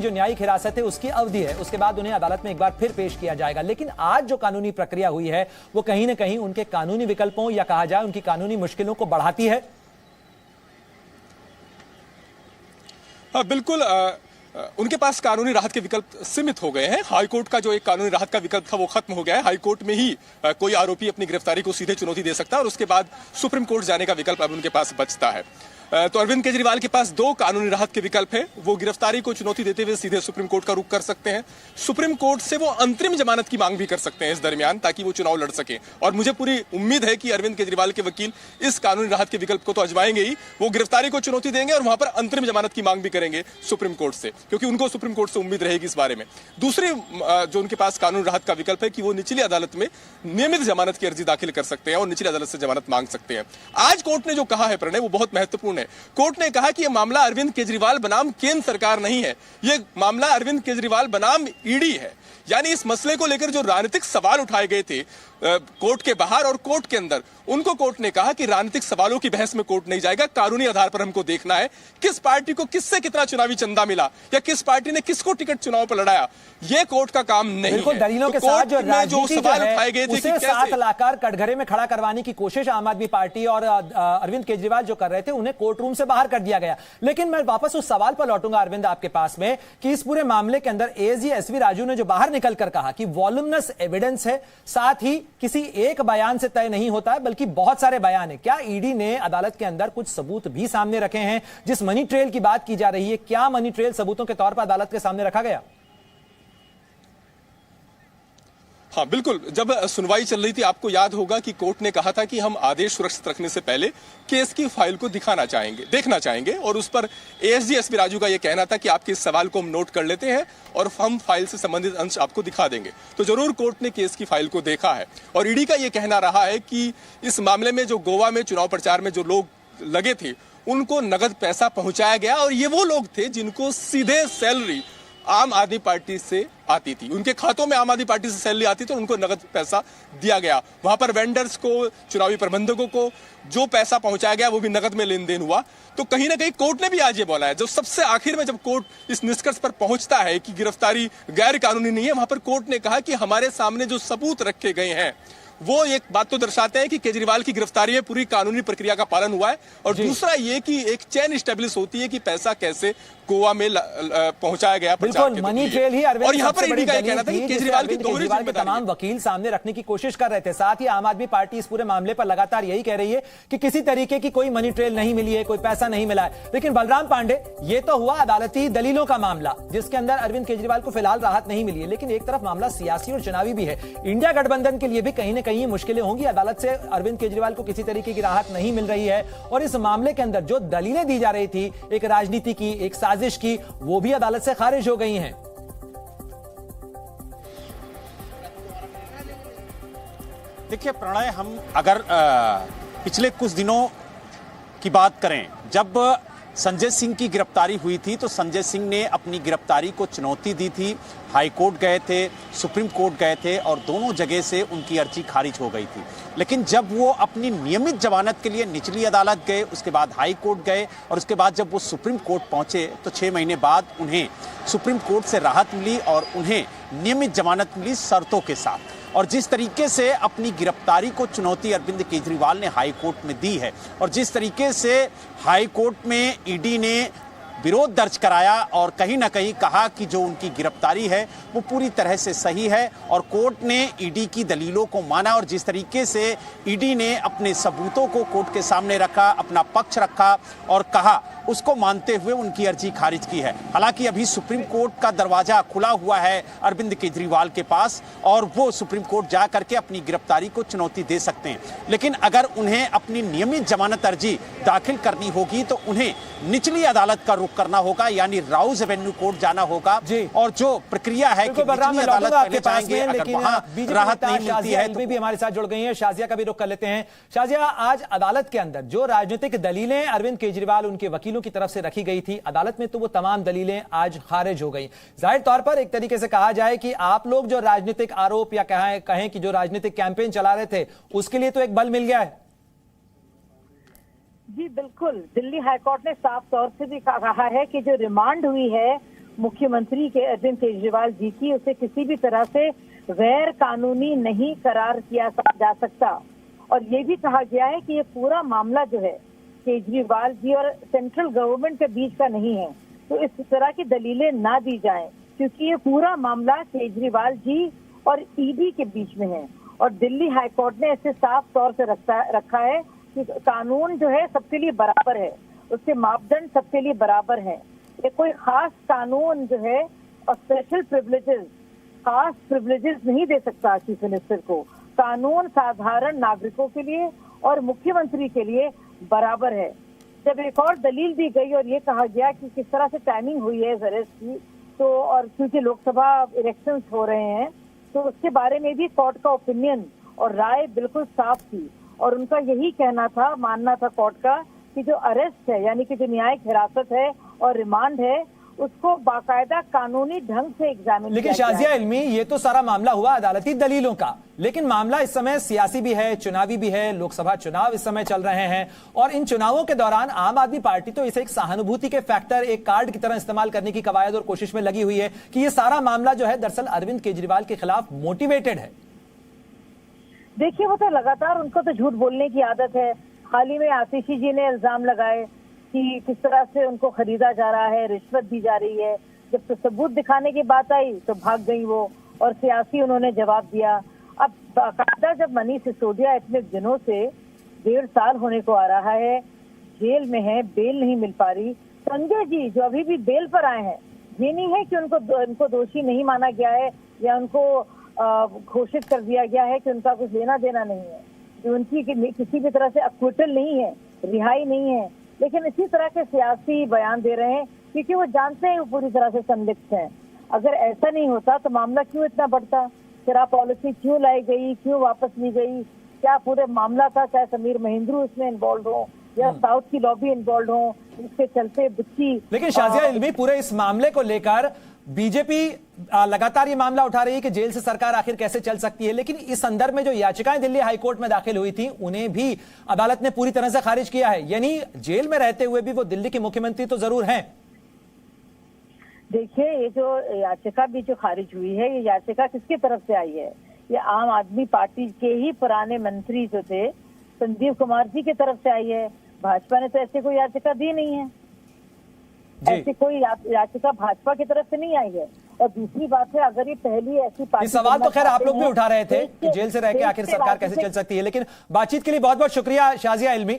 जो न्यायिक हिरासत है उसकी अवधि है, उसके बाद उन्हें अदालत में एक बार फिर पेश किया जाएगा। लेकिन आज जो कानूनी प्रक्रिया हुई है वो कहीं ना कहीं उनके कानूनी विकल्पों या कहा जाए उनकी कानूनी मुश्किलों को बढ़ाती है। हाँ बिल्कुल, उनके पास कानूनी राहत के विकल्प सीमित हो गए हैं। हाईकोर्ट का जो एक कानूनी राहत का विकल्प था वो खत्म हो गया है। हाईकोर्ट में ही कोई आरोपी अपनी गिरफ्तारी को सीधे चुनौती दे सकता है और उसके बाद सुप्रीम कोर्ट जाने का विकल्प अब उनके पास बचता है। तो अरविंद केजरीवाल के पास दो कानूनी राहत के विकल्प है। वो गिरफ्तारी को चुनौती देते हुए सीधे सुप्रीम कोर्ट का रुख कर सकते हैं। सुप्रीम कोर्ट से वो अंतरिम जमानत की मांग भी कर सकते हैं इस दरमियान, ताकि वो चुनाव लड़ सके। और मुझे पूरी उम्मीद है कि अरविंद केजरीवाल के वकील इस कानूनी राहत के विकल्प को तो आजमाएंगे ही, वो गिरफ्तारी को चुनौती देंगे और वहां पर अंतरिम जमानत की मांग भी करेंगे सुप्रीम कोर्ट से, क्योंकि उनको सुप्रीम कोर्ट से उम्मीद रहेगी इस बारे में। दूसरी जो उनके पास कानूनी राहत का विकल्प है कि वो निचली अदालत में नियमित जमानत की अर्जी दाखिल कर सकते हैं और निचली अदालत से जमानत मांग सकते हैं। आज कोर्ट ने जो कहा है प्रणय, वो बहुत महत्वपूर्ण है। कोर्ट ने कहा कि यह मामला अरविंद केजरीवाल बनाम केंद्र सरकार नहीं है, यह मामला अरविंद केजरीवाल बनाम ईडी है। यानी इस मसले को लेकर जो राजनीतिक सवाल उठाए गए थे कोर्ट के बाहर और कोर्ट के अंदर, उनको कोर्ट ने कहा कि राजनीतिक सवालों की बहस में कोर्ट नहीं जाएगा। कानूनी आधार पर हमको देखना है किस पार्टी को किससे कितना चुनावी चंदा मिला या किस पार्टी ने किसको टिकट चुनाव पर लड़ाया, यह कोर्ट का काम नहीं है। दलीलों के साथ जो सवाल उठाए गए थे उसे साथ लाकर कटघरे में खड़ा करवाने की कोशिश आम आदमी पार्टी और अरविंद केजरीवाल जो कर रहे थे, उन्हें कोर्ट रूम से बाहर कर दिया गया। लेकिन मैं वापस उस सवाल पर लौटूंगा अरविंद आपके पास में कि इस पूरे मामले के अंदर एएसजी एसवी राजू ने जो बाहर निकलकर कहा कि वॉल्यूमिनस एविडेंस है, साथ ही किसी एक बयान से तय नहीं होता है बल्कि बहुत सारे बयान है। क्या ईडी ने अदालत के अंदर कुछ सबूत भी सामने रखे हैं? जिस मनी ट्रेल की बात की जा रही है, क्या मनी ट्रेल सबूतों के तौर पर अदालत के सामने रखा गया? हाँ बिल्कुल, जब सुनवाई चल रही थी आपको याद होगा कि कोर्ट ने कहा था कि हम आदेश सुरक्षित रखने से पहले केस की फाइल को देखना चाहेंगे और उस पर एएसजी एसपी राजू का यह कहना था कि आपके इस सवाल को हम नोट कर लेते हैं और हम फाइल से संबंधित अंश आपको दिखा देंगे। तो जरूर कोर्ट ने केस की फाइल को देखा है और ईडी का यह कहना रहा है कि इस मामले में जो गोवा में चुनाव प्रचार में जो लोग लगे थे उनको नगद पैसा पहुंचाया गया और ये वो लोग थे जिनको सीधे सैलरी आम आदमी पार्टी से आती थी, उनके खातों में आम आदमी पार्टी से सैलरी आती थी, उनको नगद पैसा दिया गया। वहां पर वेंडर्स को, चुनावी प्रबंधकों को जो पैसा पहुंचाया गया वो भी नगद में लेन देन हुआ। तो कहीं ना कहीं कोर्ट ने भी आज ये बोला है, जब सबसे आखिर में जब कोर्ट इस निष्कर्ष पर पहुंचता है कि गिरफ्तारी गैर कानूनी नहीं है, वहां पर कोर्ट ने कहा कि हमारे सामने जो सबूत रखे गए हैं वो एक बात तो दर्शाते हैं कि केजरीवाल की गिरफ्तारी में पूरी कानूनी प्रक्रिया का पालन हुआ है और दूसरा ये कि एक चेन स्टेब्लिश होती है कि पैसा कैसे गोवा में पहुंचाया गया। बिल्कुल, मनी ट्रेल ही और यहाँ पर ईडी का कहना था कि केजरीवाल की दोहरी जिम्मेदारी है। तमाम वकील सामने रखने की कोशिश कर रहे थे। साथ ही आम आदमी पार्टी इस पूरे मामले पर लगातार यही कह रही है कि किसी तरीके की कोई मनी ट्रेल नहीं मिली है, कोई पैसा नहीं मिला है। लेकिन बलराम पांडे, ये तो हुआ अदालती दलीलों का मामला जिसके अंदर अरविंद केजरीवाल को फिलहाल राहत नहीं मिली है, लेकिन एक तरफ मामला सियासी और चुनावी भी है। इंडिया गठबंधन के लिए भी कहीं ना कहीं मुश्किलें होंगी। अदालत से अरविंद केजरीवाल को किसी तरीके की राहत नहीं मिल रही है और इस मामले के अंदर जो दलीलें दी जा रही थी एक राजनीति की, एक साजिश की, वो भी अदालत से खारिज हो गई हैं। देखिए प्रणय, हम अगर पिछले कुछ दिनों की बात करें, जब संजय सिंह की गिरफ्तारी हुई थी तो संजय सिंह ने अपनी गिरफ्तारी को चुनौती दी थी। हाई कोर्ट गए थे, सुप्रीम कोर्ट गए थे और दोनों जगह से उनकी अर्जी खारिज हो गई थी। लेकिन जब वो अपनी नियमित जमानत के लिए निचली अदालत गए, उसके बाद हाई कोर्ट गए और उसके बाद जब वो सुप्रीम कोर्ट पहुंचे तो 6 महीने बाद उन्हें सुप्रीम कोर्ट से राहत मिली और उन्हें नियमित जमानत मिली शर्तों के साथ। और जिस तरीके से अपनी गिरफ्तारी को चुनौती अरविंद केजरीवाल ने हाई कोर्ट में दी है और जिस तरीके से हाई कोर्ट में ईडी ने विरोध दर्ज कराया और कहीं ना कहीं कहा कि जो उनकी गिरफ्तारी है वो पूरी तरह से सही है और कोर्ट ने ईडी की दलीलों को माना और जिस तरीके से ईडी ने अपने सबूतों को कोर्ट के सामने रखा, अपना पक्ष रखा और कहा, उसको मानते हुए उनकी अर्जी खारिज की है। हालांकि अभी सुप्रीम कोर्ट का दरवाजा खुला हुआ है अरविंद केजरीवाल के पास और वो सुप्रीम कोर्ट जा करके अपनी गिरफ्तारी को चुनौती दे सकते हैं। लेकिन अगर उन्हें अपनी नियमित जमानत अर्जी दाखिल करनी होगी तो उन्हें निचली अदालत का रुख करना होगा, यानी राउज एवेन्यू कोर्ट जाना होगा और जो प्रक्रिया है कि निचली अदालत पहले जाएंगे, अगर वहां राहत नहीं मिलती है तो भी हमारे साथ जुड़ गई हैं। शाजिया का भी रुख कर लेते हैं। शाजिया, आज अदालत के अंदर जो राजनीतिक दलीलें अरविंद केजरीवाल उनके वकीलों की तरफ से रखी गई थी अदालत में, तो वो तमाम दलीलें आज खारिज हो गई। जाहिर तौर पर एक तरीके से कहा जाए कि आप लोग जो राजनीतिक आरोप या कहें कि जो राजनीतिक कैंपेन चला रहे थे उसके लिए तो एक बल मिल गया है। जी बिल्कुल, दिल्ली हाईकोर्ट ने साफ तौर से भी कहा है कि जो रिमांड हुई है मुख्यमंत्री के अरविंद केजरीवाल जी की, उसे किसी भी तरह से गैर कानूनी नहीं करार किया जा सकता। और ये भी कहा गया है कि ये पूरा मामला जो है केजरीवाल जी और सेंट्रल गवर्नमेंट के बीच का नहीं है, तो इस तरह की दलीलें ना दी जाएं, क्योंकि ये पूरा मामला केजरीवाल जी और ईडी के बीच में है। और दिल्ली हाईकोर्ट ने इसे साफ तौर से रखा है कि कानून जो है सबके लिए बराबर है, उसके मापदंड सबके लिए बराबर है। ये कोई खास कानून जो है और स्पेशल प्रिविलेजेस, खास प्रिविलेजेस नहीं दे सकता चीफ मिनिस्टर को। कानून साधारण नागरिकों के लिए और मुख्यमंत्री के लिए बराबर है। जब एक और दलील दी गई और ये कहा गया कि किस तरह से टाइमिंग हुई है इस अरेस्ट की, तो और क्योंकि लोकसभा इलेक्शंस हो रहे हैं, तो उसके बारे में भी कोर्ट का ओपिनियन और राय बिल्कुल साफ थी। और उनका यही कहना था, मानना था कोर्ट का, कि जो अरेस्ट है यानी कि जो न्यायिक हिरासत है और रिमांड है, उसको बाकायदा कानूनी ढंग से एग्जामिन। लेकिन शाजिया इल्मी, ये तो सारा मामला हुआ अदालती दलीलों का, लेकिन मामला इस समय सियासी भी है, चुनावी भी है। लोकसभा चुनाव इस समय चल रहे हैं और इन चुनावों के दौरान आम आदमी पार्टी तो इसे एक सहानुभूति के फैक्टर, एक कार्ड की तरह इस्तेमाल करने की कवायद और कोशिश में लगी हुई है कि ये सारा मामला जो है दरअसल अरविंद केजरीवाल के खिलाफ मोटिवेटेड है। देखिए, वो तो लगातार उनको तो झूठ बोलने की आदत है। हाल ही में आतिशी जी ने इल्जाम लगाए कि किस तरह से उनको खरीदा जा रहा है, रिश्वत दी जा रही है। जब तो सबूत दिखाने की बात आई तो भाग गई वो, और सियासी उन्होंने जवाब दिया। अब बाकायदा जब मनीष सिसोदिया इतने दिनों से 1.5 साल होने को आ रहा है, जेल में है, बेल नहीं मिल पा रही। संजय जी जो अभी भी बेल पर आए हैं, ये नहीं है कि उनको दोषी नहीं माना गया है या उनको घोषित कर दिया गया है कि उनका कुछ लेना देना नहीं है, कि उनकी किसी भी तरह से अक्विटल नहीं है, रिहाई नहीं है। लेकिन इसी तरह के सियासी बयान दे रहे हैं क्योंकि वो जानते हैं वो पूरी तरह से संदिग्ध हैं। अगर ऐसा नहीं होता तो मामला क्यों इतना बढ़ता, शराब पॉलिसी क्यों लाई गई, क्यों वापस ली गई, क्या पूरे मामला था, चाहे समीर महेंद्रू इसमें इन्वॉल्व हो या साउथ की लॉबी इन्वॉल्व हो, इसके चलते बुच्ची। लेकिन शाजिया इल्मी, पूरे इस मामले को लेकर बीजेपी लगातार ये मामला उठा रही है कि जेल से सरकार आखिर कैसे चल सकती है, लेकिन इस संदर्भ में जो याचिकाएं दिल्ली हाईकोर्ट में दाखिल हुई थी उन्हें भी अदालत ने पूरी तरह से खारिज किया है। यानी जेल में रहते हुए भी वो दिल्ली के मुख्यमंत्री तो जरूर हैं। देखिए, ये जो याचिका भी जो खारिज हुई है, ये याचिका किसकी तरफ से आई है? ये आम आदमी पार्टी के ही पुराने मंत्री जो थे संजीव कुमार जी की तरफ से आई है। भाजपा ने तो ऐसी कोई याचिका दी नहीं है, ऐसी कोई याचिका भाजपा की तरफ से नहीं आई है। और दूसरी बात है, अगर ये पहली ऐसी पार्टी, सवाल तो खैर आप लोग भी उठा रहे थे कि जेल से रह के आखिर सरकार कैसे चल सकती है, लेकिन बातचीत के लिए बहुत बहुत शुक्रिया शाजिया इल्मी।